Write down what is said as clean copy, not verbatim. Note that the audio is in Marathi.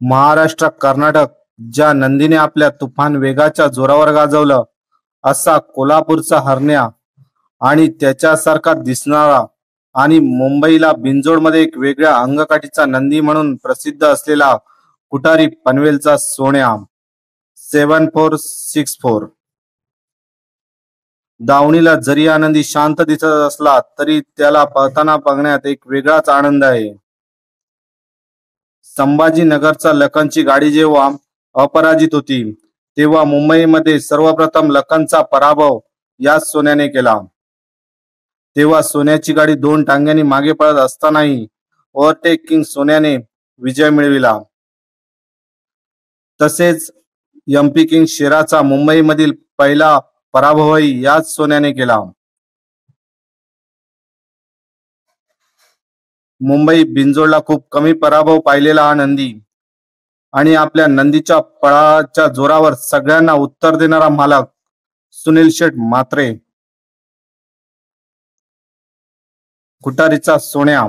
महाराष्ट्र कर्नाटक ज्या नंदीने आपल्या तुफान वेगाच्या जोरावर गाजवलं, असा कोल्हापूरचा हरण्या आणि त्याच्यासारखा दिसणारा आणि मुंबईला बिंजोडमध्ये एक वेगळ्या अंगकाठीचा नंदी म्हणून प्रसिद्ध असलेला कुठारी पनवेलचा सोन्या 7464. दावणीला जरी आनंदी शांत दिसत असला तरी त्याला पळताना बघण्यात एक वेगळाच आनंद आहे. संभाजीनगरचा लखनची गाडी जेव्हा अपराजित होती तेव्हा मुंबईमध्ये सर्वप्रथम लखनचा पराभव याच सोन्याने केला. तेव्हा सोन्याची गाडी 2 टांग्यांनी मागे पळत असतानाही ओव्हरटेक किंग सोन्याने विजय मिळविला. तसेच एमपी किंग शेराचा मुंबईमधील पहिला पराभवही याच सोन्याने केला. मुंबई बिंजोडला खूप कमी पराभव पाहिलेला हा नंदी आणि आपल्या नंदीच्या पळाच्या जोरावर सगळ्यांना उत्तर देणारा मालक सुनील शेठ म्हात्रे. कुठारीचा सोन्या